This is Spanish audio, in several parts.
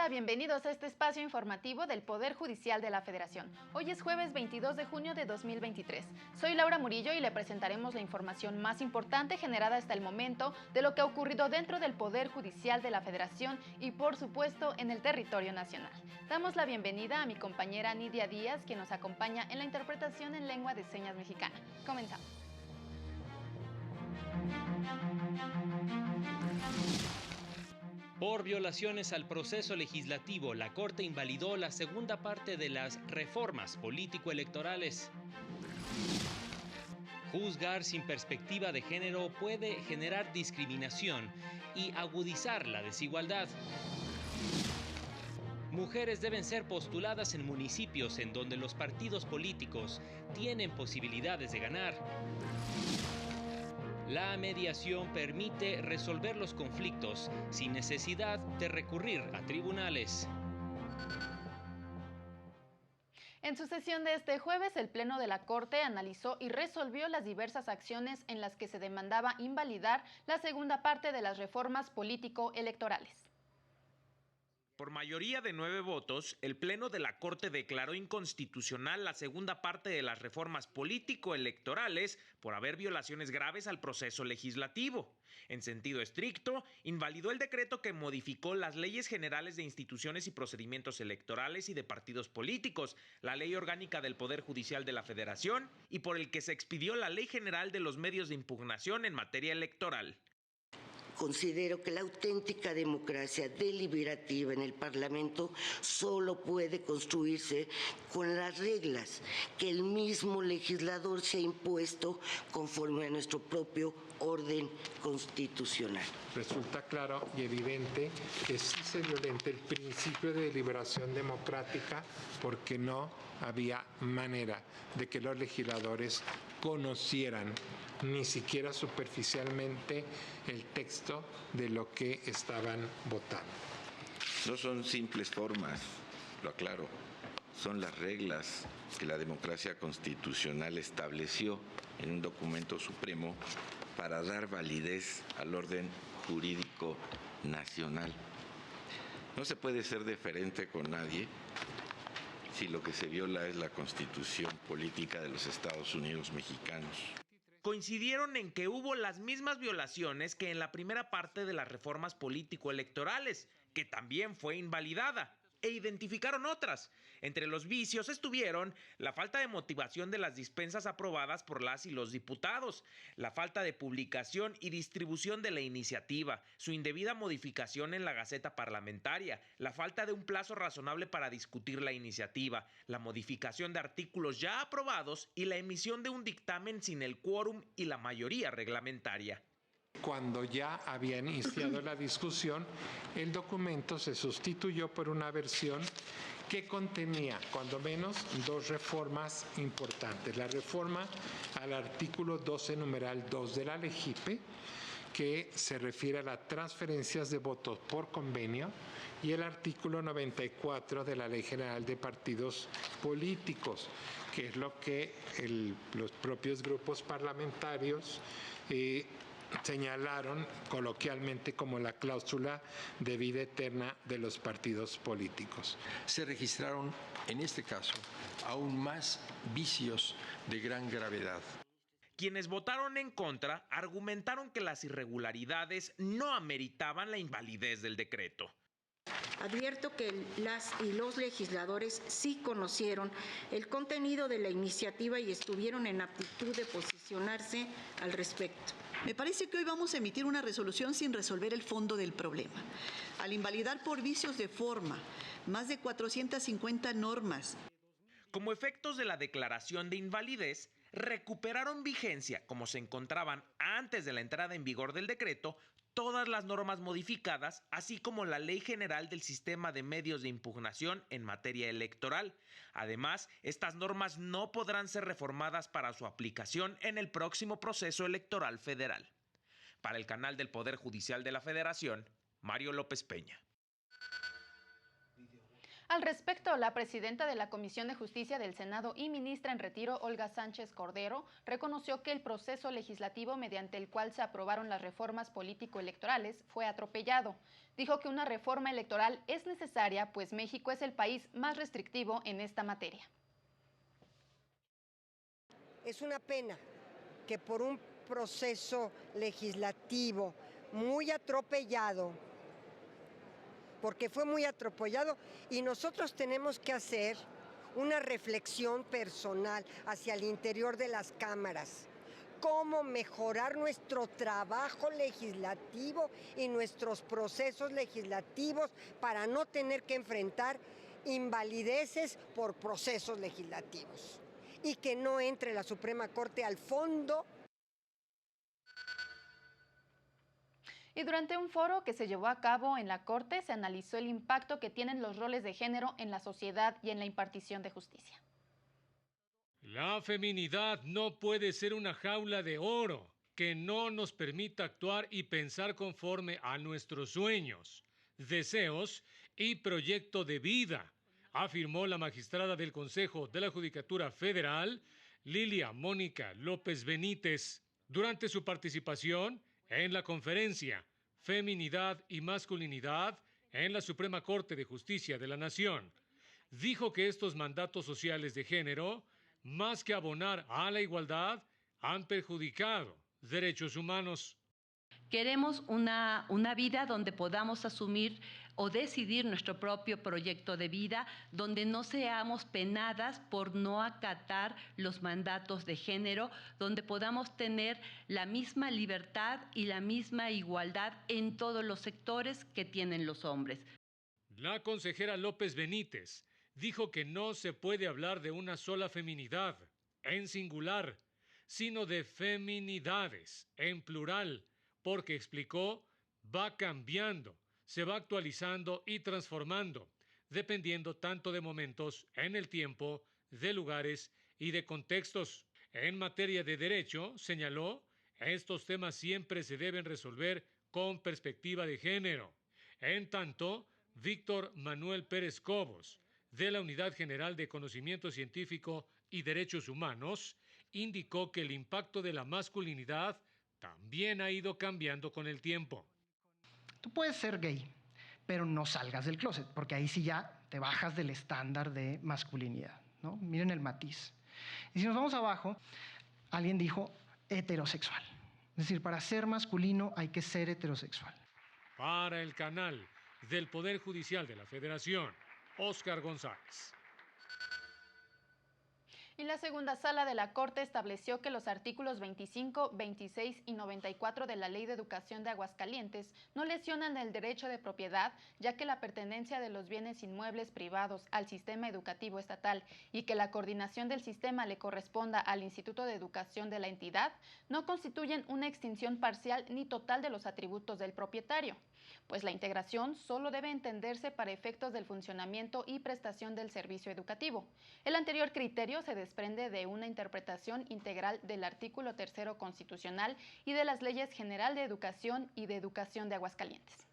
Hola, bienvenidos a este espacio informativo del Poder Judicial de la Federación. Hoy es jueves 22 de junio de 2023. Soy Laura Murillo y le presentaremos la información más importante generada hasta el momento de lo que ha ocurrido dentro del Poder Judicial de la Federación y, por supuesto, en el territorio nacional. Damos la bienvenida a mi compañera Nidia Díaz, quien nos acompaña en la interpretación en lengua de señas mexicana. Comenzamos. Por violaciones al proceso legislativo, la Corte invalidó la segunda parte de las reformas político-electorales. Juzgar sin perspectiva de género puede generar discriminación y agudizar la desigualdad. Mujeres deben ser postuladas en municipios en donde los partidos políticos tienen posibilidades de ganar. La mediación permite resolver los conflictos sin necesidad de recurrir a tribunales. En su sesión de este jueves, el Pleno de la Corte analizó y resolvió las diversas acciones en las que se demandaba invalidar la segunda parte de las reformas político-electorales. Por mayoría de 9 votos, el Pleno de la Corte declaró inconstitucional la segunda parte de las reformas político-electorales por haber violaciones graves al proceso legislativo. En sentido estricto, invalidó el decreto que modificó las leyes generales de instituciones y procedimientos electorales y de partidos políticos, la Ley Orgánica del Poder Judicial de la Federación y por el que se expidió la Ley General de los Medios de Impugnación en materia electoral. Considero que la auténtica democracia deliberativa en el Parlamento solo puede construirse con las reglas que el mismo legislador se ha impuesto conforme a nuestro propio orden constitucional. Resulta claro y evidente que sí se violenta el principio de deliberación democrática porque no había manera de que los legisladores conocieran ni siquiera superficialmente el texto de lo que estaban votando. No son simples formas, lo aclaro, son las reglas que la democracia constitucional estableció en un documento supremo para dar validez al orden jurídico nacional. No se puede ser deferente con nadie si lo que se viola es la Constitución política de los Estados Unidos mexicanos. Coincidieron en que hubo las mismas violaciones que en la primera parte de las reformas político-electorales, que también fue invalidada, e identificaron otras. Entre los vicios estuvieron la falta de motivación de las dispensas aprobadas por las y los diputados, la falta de publicación y distribución de la iniciativa, su indebida modificación en la Gaceta Parlamentaria, la falta de un plazo razonable para discutir la iniciativa, la modificación de artículos ya aprobados y la emisión de un dictamen sin el quórum y la mayoría reglamentaria. Cuando ya habían iniciado la discusión, el documento se sustituyó por una versión que contenía, cuando menos, 2 reformas importantes. La reforma al artículo 12, numeral 2 de la LEGIPE, que se refiere a las transferencias de votos por convenio, y el artículo 94 de la Ley General de Partidos Políticos, que es lo que los propios grupos parlamentarios señalaron coloquialmente como la cláusula de vida eterna de los partidos políticos. Se registraron, en este caso, aún más vicios de gran gravedad. Quienes votaron en contra argumentaron que las irregularidades no ameritaban la invalidez del decreto. Advierto que las y los legisladores sí conocieron el contenido de la iniciativa y estuvieron en aptitud de posicionarse al respecto. Me parece que hoy vamos a emitir una resolución sin resolver el fondo del problema. Al invalidar por vicios de forma más de 450 normas. Como efectos de la declaración de invalidez, recuperaron vigencia, como se encontraban antes de la entrada en vigor del decreto, todas las normas modificadas, así como la Ley General del Sistema de Medios de Impugnación en materia electoral. Además, estas normas no podrán ser reformadas para su aplicación en el próximo proceso electoral federal. Para el canal del Poder Judicial de la Federación, Mario López Peña. Al respecto, la presidenta de la Comisión de Justicia del Senado y ministra en retiro, Olga Sánchez Cordero, reconoció que el proceso legislativo mediante el cual se aprobaron las reformas político-electorales fue atropellado. Dijo que una reforma electoral es necesaria, pues México es el país más restrictivo en esta materia. Es una pena que por un proceso legislativo muy atropellado, porque fue muy atropellado, y nosotros tenemos que hacer una reflexión personal hacia el interior de las cámaras. Cómo mejorar nuestro trabajo legislativo y nuestros procesos legislativos para no tener que enfrentar invalideces por procesos legislativos. Y que no entre la Suprema Corte al fondo. Y durante un foro que se llevó a cabo en la Corte, se analizó el impacto que tienen los roles de género en la sociedad y en la impartición de justicia. La feminidad no puede ser una jaula de oro que no nos permita actuar y pensar conforme a nuestros sueños, deseos y proyecto de vida, afirmó la magistrada del Consejo de la Judicatura Federal, Lilia Mónica López Benítez, durante su participación en la conferencia Feminidad y Masculinidad en la Suprema Corte de Justicia de la Nación. Dijo que estos mandatos sociales de género, más que abonar a la igualdad, han perjudicado derechos humanos. Queremos una vida donde podamos asumir o decidir nuestro propio proyecto de vida, donde no seamos penadas por no acatar los mandatos de género, donde podamos tener la misma libertad y la misma igualdad en todos los sectores que tienen los hombres. La consejera López Benítez dijo que no se puede hablar de una sola feminidad, en singular, sino de feminidades, en plural, porque explicó, va cambiando, se va actualizando y transformando, dependiendo tanto de momentos en el tiempo, de lugares y de contextos. En materia de derecho, señaló, estos temas siempre se deben resolver con perspectiva de género. En tanto, Víctor Manuel Pérez Cobos, de la Unidad General de Conocimiento Científico y Derechos Humanos, indicó que el impacto de la masculinidad también ha ido cambiando con el tiempo. Tú puedes ser gay, pero no salgas del closet, porque ahí sí ya te bajas del estándar de masculinidad, ¿no? Miren el matiz. Y si nos vamos abajo, alguien dijo heterosexual. Es decir, para ser masculino hay que ser heterosexual. Para el canal del Poder Judicial de la Federación, Óscar González. Y la segunda sala de la Corte estableció que los artículos 25, 26 y 94 de la Ley de Educación de Aguascalientes no lesionan el derecho de propiedad, ya que la pertenencia de los bienes inmuebles privados al sistema educativo estatal y que la coordinación del sistema le corresponda al Instituto de Educación de la entidad, no constituyen una extinción parcial ni total de los atributos del propietario, pues la integración solo debe entenderse para efectos del funcionamiento y prestación del servicio educativo. El anterior criterio se desprende de una interpretación integral del artículo 3 constitucional y de las leyes General de Educación y de Educación de Aguascalientes.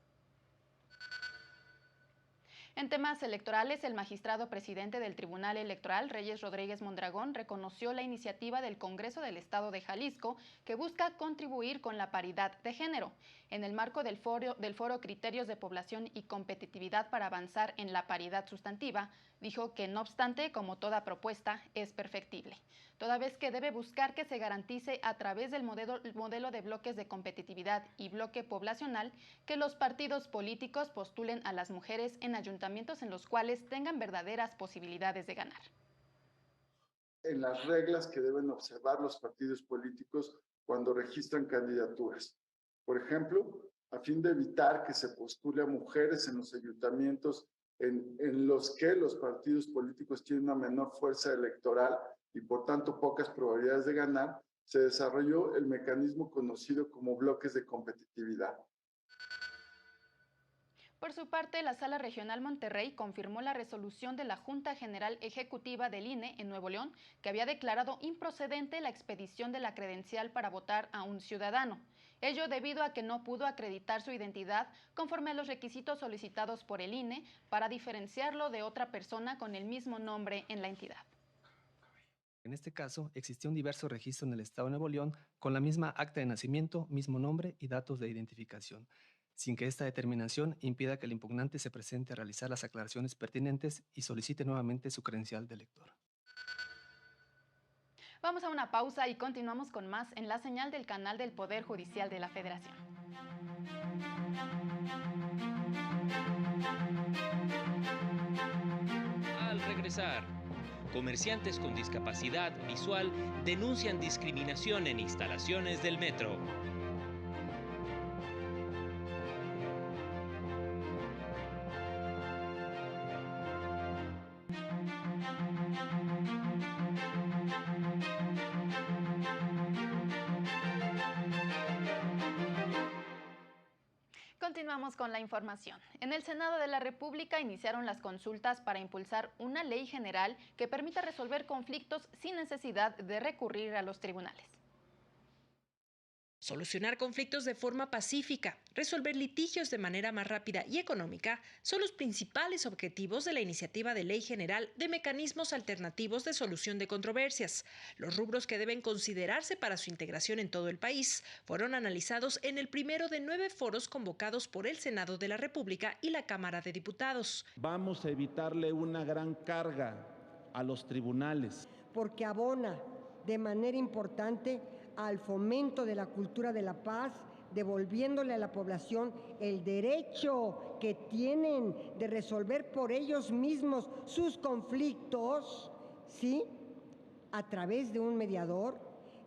En temas electorales, el magistrado presidente del Tribunal Electoral, Reyes Rodríguez Mondragón, reconoció la iniciativa del Congreso del Estado de Jalisco que busca contribuir con la paridad de género. En el marco del foro Criterios de Población y Competitividad para avanzar en la paridad sustantiva, dijo que no obstante, como toda propuesta, es perfectible, toda vez que debe buscar que se garantice a través del modelo de bloques de competitividad y bloque poblacional que los partidos políticos postulen a las mujeres en ayuntamientos en los cuales tengan verdaderas posibilidades de ganar. En las reglas que deben observar los partidos políticos cuando registran candidaturas. Por ejemplo, a fin de evitar que se postule a mujeres en los ayuntamientos en los que los partidos políticos tienen una menor fuerza electoral y por tanto pocas probabilidades de ganar, se desarrolló el mecanismo conocido como bloques de competitividad. Por su parte, la Sala Regional Monterrey confirmó la resolución de la Junta General Ejecutiva del INE en Nuevo León, que había declarado improcedente la expedición de la credencial para votar a un ciudadano. ello debido a que no pudo acreditar su identidad conforme a los requisitos solicitados por el INE para diferenciarlo de otra persona con el mismo nombre en la entidad. En este caso, existía un diverso registro en el Estado de Nuevo León con la misma acta de nacimiento, mismo nombre y datos de identificación, sin que esta determinación impida que el impugnante se presente a realizar las aclaraciones pertinentes y solicite nuevamente su credencial de elector. Vamos a una pausa y continuamos con más en la señal del canal del Poder Judicial de la Federación. Al regresar, comerciantes con discapacidad visual denuncian discriminación en instalaciones del metro. Continuamos con la información. En el Senado de la República iniciaron las consultas para impulsar una ley general que permita resolver conflictos sin necesidad de recurrir a los tribunales. Solucionar conflictos de forma pacífica, resolver litigios de manera más rápida y económica son los principales objetivos de la iniciativa de Ley General de Mecanismos Alternativos de Solución de Controversias. Los rubros que deben considerarse para su integración en todo el país fueron analizados en el primero de 9 foros convocados por el Senado de la República y la Cámara de Diputados. Vamos a evitarle una gran carga a los tribunales. Porque abona de manera importante al fomento de la cultura de la paz, devolviéndole a la población el derecho que tienen de resolver por ellos mismos sus conflictos, ¿sí?, a través de un mediador,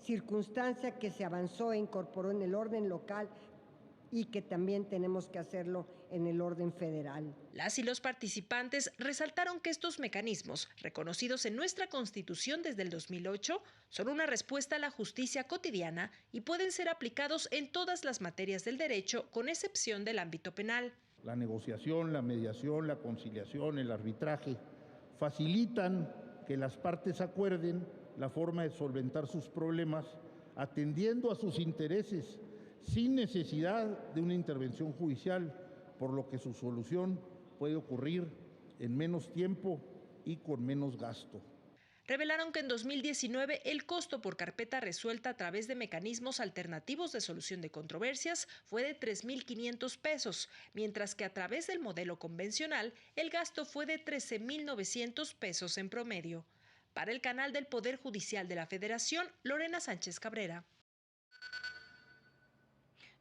circunstancia que se avanzó e incorporó en el orden local y que también tenemos que hacerlo en el orden federal. Las y los participantes resaltaron que estos mecanismos, reconocidos en nuestra Constitución desde el 2008, son una respuesta a la justicia cotidiana y pueden ser aplicados en todas las materias del derecho, con excepción del ámbito penal. La negociación, la mediación, la conciliación, el arbitraje facilitan que las partes acuerden la forma de solventar sus problemas, atendiendo a sus intereses, sin necesidad de una intervención judicial, por lo que su solución puede ocurrir en menos tiempo y con menos gasto. Revelaron que en 2019 el costo por carpeta resuelta a través de mecanismos alternativos de solución de controversias fue de 3,500 pesos, mientras que a través del modelo convencional el gasto fue de 13,900 pesos en promedio. Para el canal del Poder Judicial de la Federación, Lorena Sánchez Cabrera.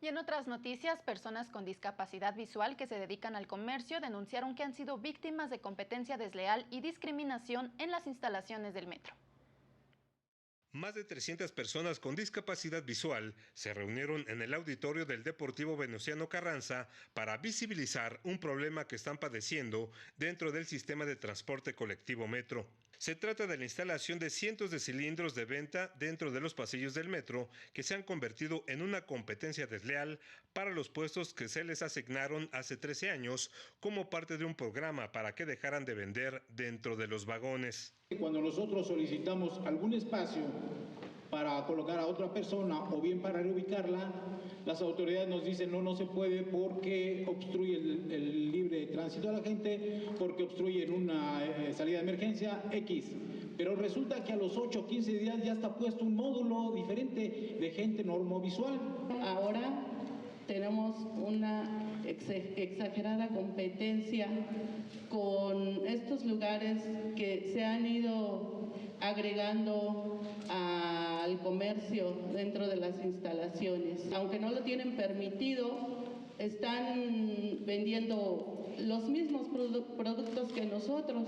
Y en otras noticias, personas con discapacidad visual que se dedican al comercio denunciaron que han sido víctimas de competencia desleal y discriminación en las instalaciones del metro. Más de 300 personas con discapacidad visual se reunieron en el auditorio del Deportivo Venustiano Carranza para visibilizar un problema que están padeciendo dentro del sistema de transporte colectivo metro. Se trata de la instalación de cientos de cilindros de venta dentro de los pasillos del metro que se han convertido en una competencia desleal para los puestos que se les asignaron hace 13 años como parte de un programa para que dejaran de vender dentro de los vagones. Cuando nosotros solicitamos algún espacio para colocar a otra persona o bien para reubicarla, las autoridades nos dicen no se puede porque obstruye el libre tránsito de la gente, porque obstruye en una salida de emergencia X. Pero resulta que a los 8 o 15 días ya está puesto un módulo diferente de gente normovisual. Ahora tenemos una exagerada competencia con estos lugares que se han ido agregando al comercio dentro de las instalaciones. Aunque no lo tienen permitido, están vendiendo los mismos productos que nosotros.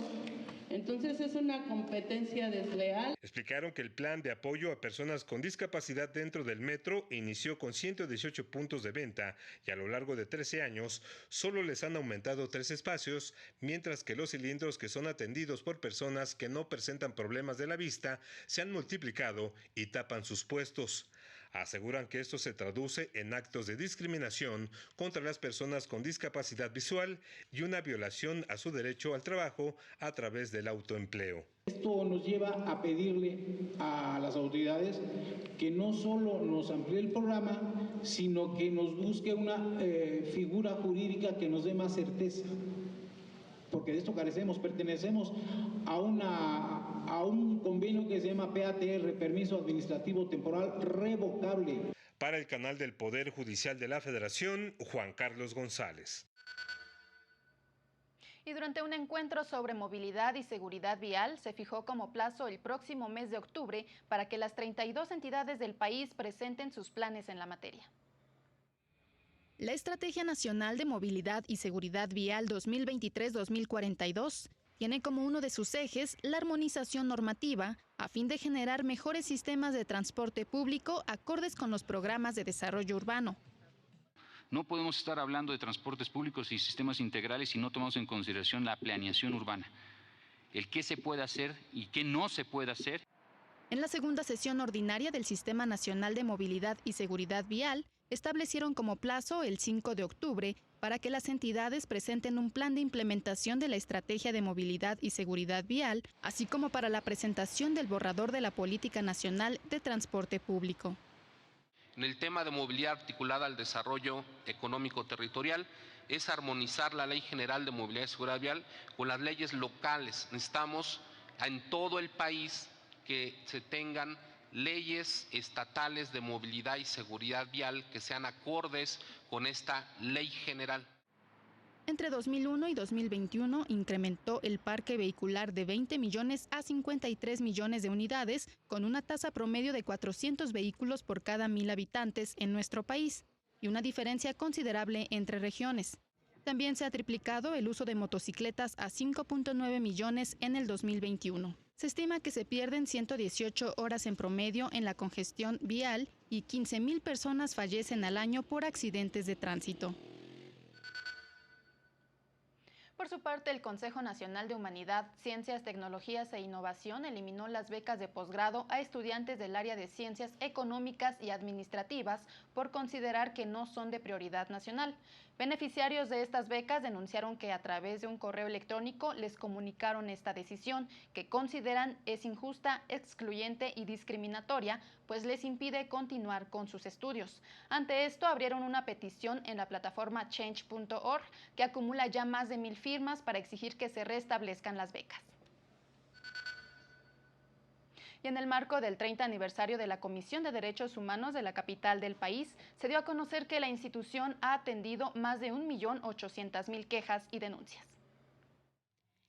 Entonces es una competencia desleal. Explicaron que el plan de apoyo a personas con discapacidad dentro del metro inició con 118 puntos de venta y a lo largo de 13 años solo les han aumentado 3 espacios, mientras que los cilindros que son atendidos por personas que no presentan problemas de la vista se han multiplicado y tapan sus puestos. Aseguran que esto se traduce en actos de discriminación contra las personas con discapacidad visual y una violación a su derecho al trabajo a través del autoempleo. Esto nos lleva a pedirle a las autoridades que no solo nos amplíe el programa, sino que nos busque una figura jurídica que nos dé más certeza. Porque de esto carecemos, pertenecemos a un convenio que se llama PATR, Permiso Administrativo Temporal Revocable. Para el canal del Poder Judicial de la Federación, Juan Carlos González. Y durante un encuentro sobre movilidad y seguridad vial, se fijó como plazo el próximo mes de octubre para que las 32 entidades del país presenten sus planes en la materia. La Estrategia Nacional de Movilidad y Seguridad Vial 2023-2042 tiene como uno de sus ejes la armonización normativa a fin de generar mejores sistemas de transporte público acordes con los programas de desarrollo urbano. No podemos estar hablando de transportes públicos y sistemas integrales si no tomamos en consideración la planeación urbana, el qué se puede hacer y qué no se puede hacer. En la segunda sesión ordinaria del Sistema Nacional de Movilidad y Seguridad Vial, establecieron como plazo el 5 de octubre para que las entidades presenten un plan de implementación de la Estrategia de Movilidad y Seguridad Vial, así como para la presentación del borrador de la Política Nacional de Transporte Público. En el tema de movilidad articulada al desarrollo económico territorial, es armonizar la Ley General de Movilidad y Seguridad Vial con las leyes locales. Necesitamos en todo el país que se tengan leyes estatales de movilidad y seguridad vial que sean acordes con esta ley general. Entre 2001 y 2021 incrementó el parque vehicular de 20 millones a 53 millones de unidades, con una tasa promedio de 400 vehículos por cada 1,000 habitantes en nuestro país, y una diferencia considerable entre regiones. También se ha triplicado el uso de motocicletas a 5.9 millones en el 2021. Se estima que se pierden 118 horas en promedio en la congestión vial y 15,000 personas fallecen al año por accidentes de tránsito. Por su parte, el Consejo Nacional de Humanidad, Ciencias, Tecnologías e Innovación eliminó las becas de posgrado a estudiantes del área de Ciencias Económicas y Administrativas por considerar que no son de prioridad nacional. Beneficiarios de estas becas denunciaron que a través de un correo electrónico les comunicaron esta decisión, que consideran es injusta, excluyente y discriminatoria, pues les impide continuar con sus estudios. Ante esto, abrieron una petición en la plataforma change.org, que acumula ya más de 1,000 firmas para exigir que se restablezcan las becas. Y en el marco del 30 aniversario de la Comisión de Derechos Humanos de la capital del país, se dio a conocer que la institución ha atendido más de 1.800.000 quejas y denuncias.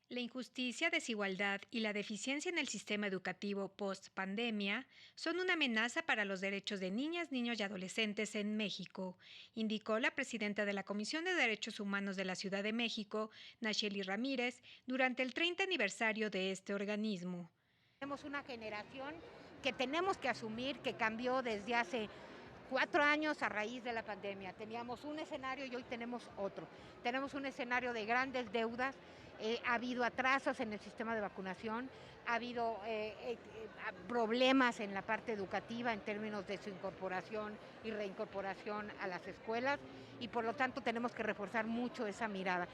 La injusticia, desigualdad y la deficiencia en el sistema educativo post-pandemia son una amenaza para los derechos de niñas, niños y adolescentes en México, indicó la presidenta de la Comisión de Derechos Humanos de la Ciudad de México, Nacheli Ramírez, durante el 30 aniversario de este organismo. Tenemos una generación que tenemos que asumir que cambió desde hace 4 años a raíz de la pandemia. Teníamos un escenario y hoy tenemos otro. Tenemos un escenario de grandes deudas, ha habido atrasos en el sistema de vacunación, ha habido problemas en la parte educativa en términos de su incorporación y reincorporación a las escuelas y por lo tanto tenemos que reforzar mucho esa mirada.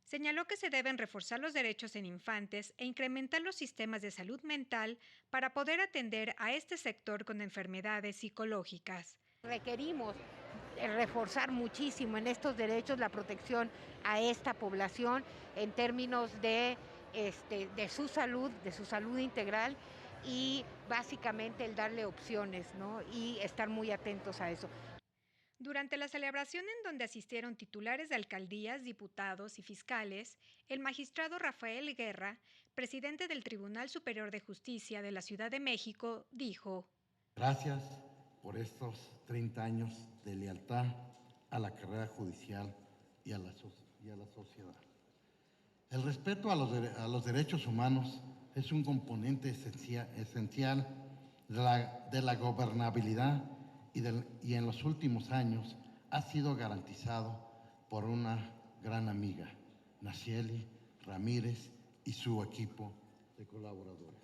Señaló que se deben reforzar los derechos en infantes e incrementar los sistemas de salud mental para poder atender a este sector con enfermedades psicológicas. Requerimos reforzar muchísimo en estos derechos la protección a esta población en términos de su salud integral y básicamente el darle opciones, ¿no? Y estar muy atentos a eso. Durante la celebración en donde asistieron titulares de alcaldías, diputados y fiscales, el magistrado Rafael Guerra, presidente del Tribunal Superior de Justicia de la Ciudad de México, dijo: Gracias por estos 30 años de lealtad a la carrera judicial y a la sociedad. El respeto a los derechos humanos es un componente esencial de la gobernabilidad y en los últimos años ha sido garantizado por una gran amiga, Nacheli Ramírez y su equipo de colaboradores.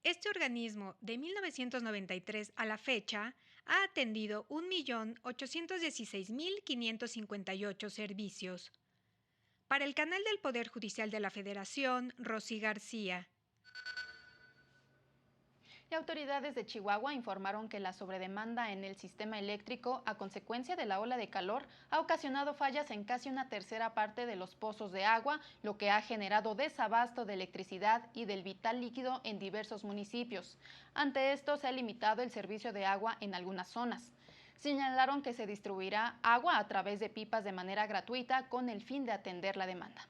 Este organismo, de 1993 a la fecha, ha atendido 1.816.558 servicios. Para el canal del Poder Judicial de la Federación, Rosy García. Y autoridades de Chihuahua informaron que la sobredemanda en el sistema eléctrico a consecuencia de la ola de calor ha ocasionado fallas en casi una tercera parte de los pozos de agua, lo que ha generado desabasto de electricidad y del vital líquido en diversos municipios. Ante esto, se ha limitado el servicio de agua en algunas zonas. Señalaron que se distribuirá agua a través de pipas de manera gratuita con el fin de atender la demanda.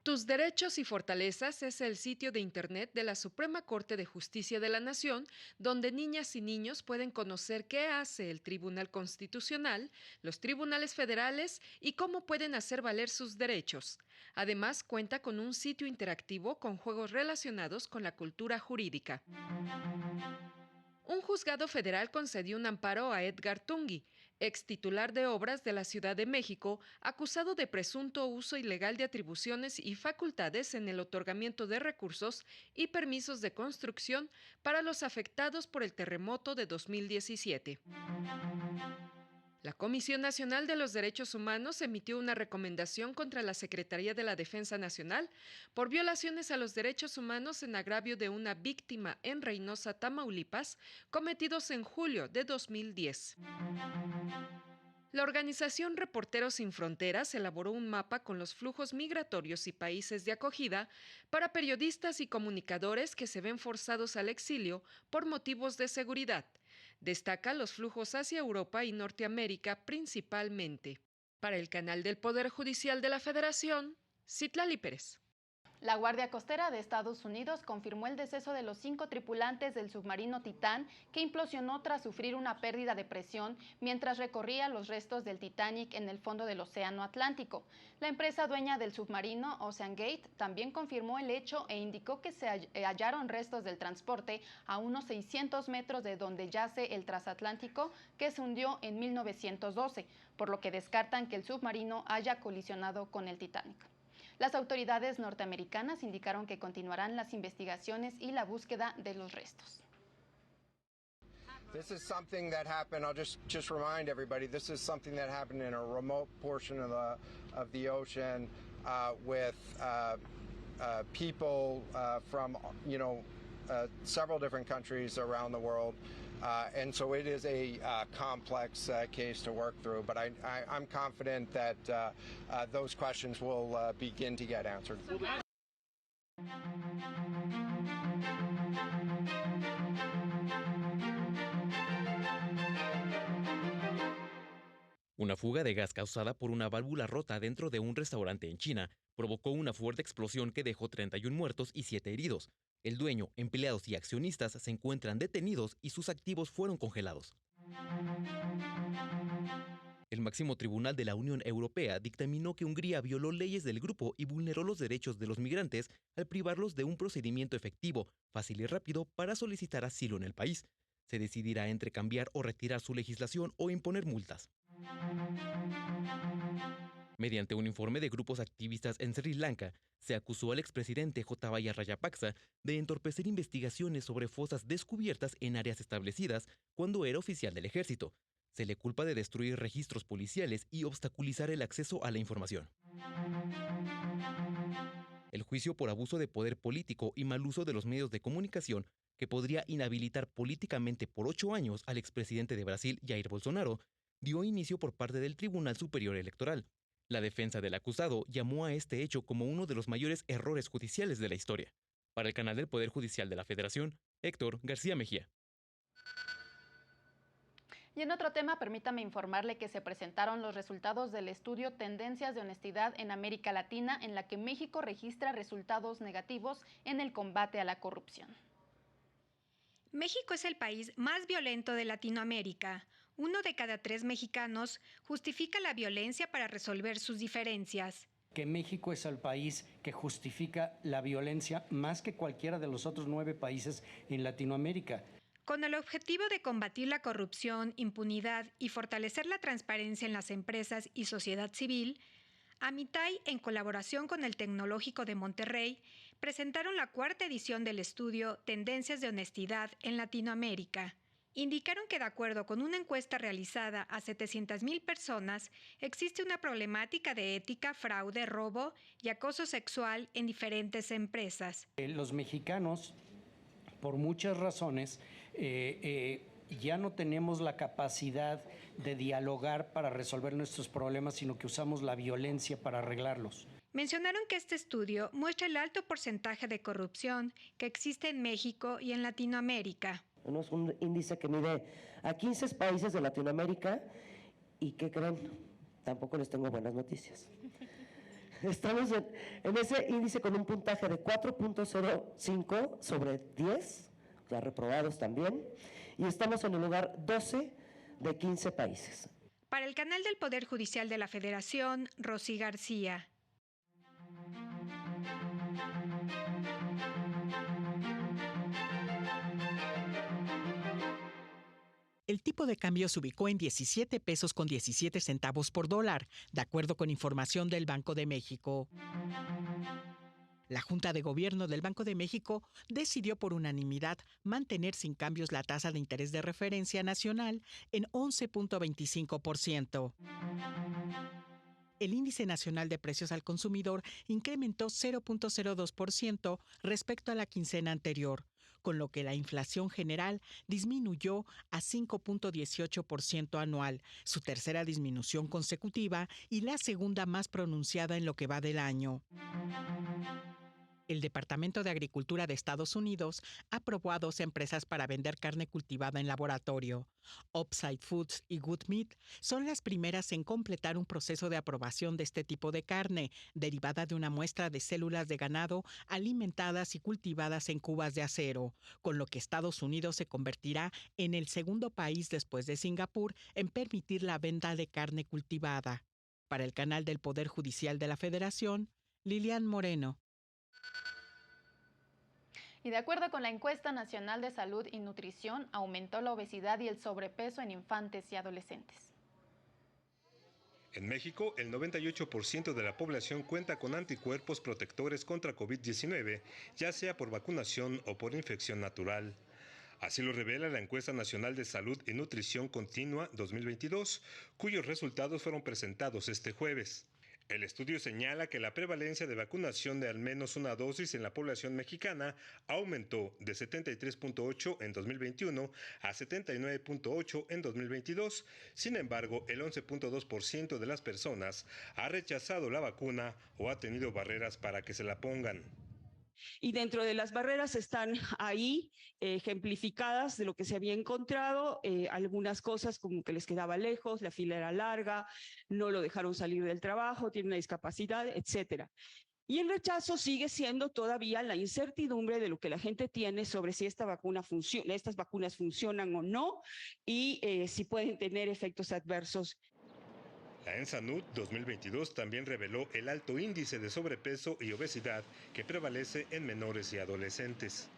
Tus Derechos y Fortalezas es el sitio de internet de la Suprema Corte de Justicia de la Nación, donde niñas y niños pueden conocer qué hace el Tribunal Constitucional, los tribunales federales y cómo pueden hacer valer sus derechos. Además, cuenta con un sitio interactivo con juegos relacionados con la cultura jurídica. Un juzgado federal concedió un amparo a Edgar Tungui, ex titular de Obras de la Ciudad de México, acusado de presunto uso ilegal de atribuciones y facultades en el otorgamiento de recursos y permisos de construcción para los afectados por el terremoto de 2017. La Comisión Nacional de los Derechos Humanos emitió una recomendación contra la Secretaría de la Defensa Nacional por violaciones a los derechos humanos en agravio de una víctima en Reynosa, Tamaulipas, cometidos en julio de 2010. La organización Reporteros Sin Fronteras elaboró un mapa con los flujos migratorios y países de acogida para periodistas y comunicadores que se ven forzados al exilio por motivos de seguridad. Destaca los flujos hacia Europa y Norteamérica principalmente. Para el canal del Poder Judicial de la Federación, Citlali Pérez. La Guardia Costera de Estados Unidos confirmó el deceso de los 5 tripulantes del submarino Titán, que implosionó tras sufrir una pérdida de presión mientras recorría los restos del Titanic en el fondo del Océano Atlántico. La empresa dueña del submarino, OceanGate, también confirmó el hecho e indicó que se hallaron restos del transporte a unos 600 metros de donde yace el transatlántico, que se hundió en 1912, por lo que descartan que el submarino haya colisionado con el Titanic. Las autoridades norteamericanas indicaron que continuarán las investigaciones y la búsqueda de los restos. This is something that happened. I'll just remind everybody. This is something that happened in a remote portion of the ocean with people from several different countries around the world. And so it is a complex case to work through, but I'm confident that those questions will begin to get answered. Una fuga de gas causada por una válvula rota dentro de un restaurante en China provocó una fuerte explosión que dejó 31 muertos y 7 heridos. El dueño, empleados y accionistas se encuentran detenidos y sus activos fueron congelados. El máximo tribunal de la Unión Europea dictaminó que Hungría violó leyes del grupo y vulneró los derechos de los migrantes al privarlos de un procedimiento efectivo, fácil y rápido para solicitar asilo en el país. Se decidirá entre cambiar o retirar su legislación o imponer multas. Mediante un informe de grupos activistas en Sri Lanka, se acusó al expresidente Gotabaya Rajapaksa de entorpecer investigaciones sobre fosas descubiertas en áreas establecidas cuando era oficial del ejército. Se le culpa de destruir registros policiales y obstaculizar el acceso a la información. El juicio por abuso de poder político y mal uso de los medios de comunicación, que podría inhabilitar políticamente por 8 años al expresidente de Brasil, Jair Bolsonaro, dio inicio por parte del Tribunal Superior Electoral. La defensa del acusado llamó a este hecho como uno de los mayores errores judiciales de la historia. Para el canal del Poder Judicial de la Federación, Héctor García Mejía. Y en otro tema, permítame informarle que se presentaron los resultados del estudio Tendencias de Honestidad en América Latina, en la que México registra resultados negativos en el combate a la corrupción. México es el país más violento de Latinoamérica. 1 de cada 3 mexicanos justifica la violencia para resolver sus diferencias. Que México es el país que justifica la violencia más que cualquiera de los otros 9 países en Latinoamérica. Con el objetivo de combatir la corrupción, impunidad y fortalecer la transparencia en las empresas y sociedad civil, Amitay, en colaboración con el Tecnológico de Monterrey, presentaron la 4ª edición del estudio Tendencias de Honestidad en Latinoamérica. Indicaron que, de acuerdo con una encuesta realizada a 700,000 personas, existe una problemática de ética, fraude, robo y acoso sexual en diferentes empresas. Los mexicanos, por muchas razones, ya no tenemos la capacidad de dialogar para resolver nuestros problemas, sino que usamos la violencia para arreglarlos. Mencionaron que este estudio muestra el alto porcentaje de corrupción que existe en México y en Latinoamérica. Es un índice que mide a 15 países de Latinoamérica y ¿qué creen? Tampoco les tengo buenas noticias. Estamos en ese índice con un puntaje de 4.05 sobre 10, o sea, reprobados también, y estamos en el lugar 12 de 15 países. Para el canal del Poder Judicial de la Federación, Rosy García. El tipo de cambio se ubicó en 17 pesos con 17 centavos por dólar, de acuerdo con información del Banco de México. La Junta de Gobierno del Banco de México decidió por unanimidad mantener sin cambios la tasa de interés de referencia nacional en 11.25%. El Índice Nacional de Precios al Consumidor incrementó 0.02% respecto a la quincena anterior, con lo que la inflación general disminuyó a 5.18% anual, su tercera disminución consecutiva y la segunda más pronunciada en lo que va del año. El Departamento de Agricultura de Estados Unidos aprobó a 2 empresas para vender carne cultivada en laboratorio. Upside Foods y Good Meat son las primeras en completar un proceso de aprobación de este tipo de carne, derivada de una muestra de células de ganado alimentadas y cultivadas en cubas de acero, con lo que Estados Unidos se convertirá en el segundo país después de Singapur en permitir la venta de carne cultivada. Para el canal del Poder Judicial de la Federación, Lilian Moreno. Y de acuerdo con la Encuesta Nacional de Salud y Nutrición, aumentó la obesidad y el sobrepeso en infantes y adolescentes. En México, el 98% de la población cuenta con anticuerpos protectores contra COVID-19, ya sea por vacunación o por infección natural. Así lo revela la Encuesta Nacional de Salud y Nutrición Continua 2022, cuyos resultados fueron presentados este jueves. El estudio señala que la prevalencia de vacunación de al menos una dosis en la población mexicana aumentó de 73.8 en 2021 a 79.8 en 2022. Sin embargo, el 11.2% de las personas ha rechazado la vacuna o ha tenido barreras para que se la pongan. Y dentro de las barreras están ahí ejemplificadas de lo que se había encontrado, algunas cosas como que les quedaba lejos, la fila era larga, no lo dejaron salir del trabajo, tiene una discapacidad, etcétera. Y el rechazo sigue siendo todavía la incertidumbre de lo que la gente tiene sobre si estas vacunas funcionan o no y si pueden tener efectos adversos. La ENSANUD 2022 también reveló el alto índice de sobrepeso y obesidad que prevalece en menores y adolescentes.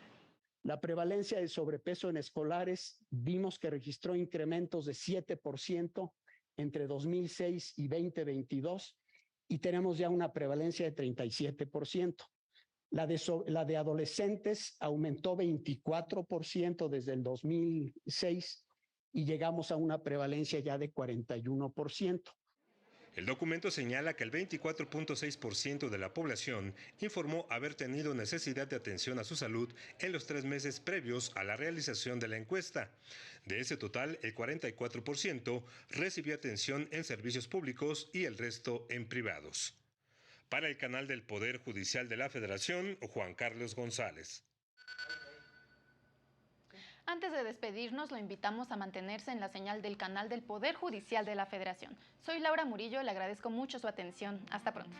La prevalencia de sobrepeso en escolares vimos que registró incrementos de 7% entre 2006 y 2022 y tenemos ya una prevalencia de 37%. La de adolescentes aumentó 24% desde el 2006 y llegamos a una prevalencia ya de 41%. El documento señala que el 24.6% de la población informó haber tenido necesidad de atención a su salud en los 3 meses previos a la realización de la encuesta. De ese total, el 44% recibió atención en servicios públicos y el resto en privados. Para el canal del Poder Judicial de la Federación, Juan Carlos González. Antes de despedirnos, lo invitamos a mantenerse en la señal del canal del Poder Judicial de la Federación. Soy Laura Murillo y le agradezco mucho su atención. Hasta pronto.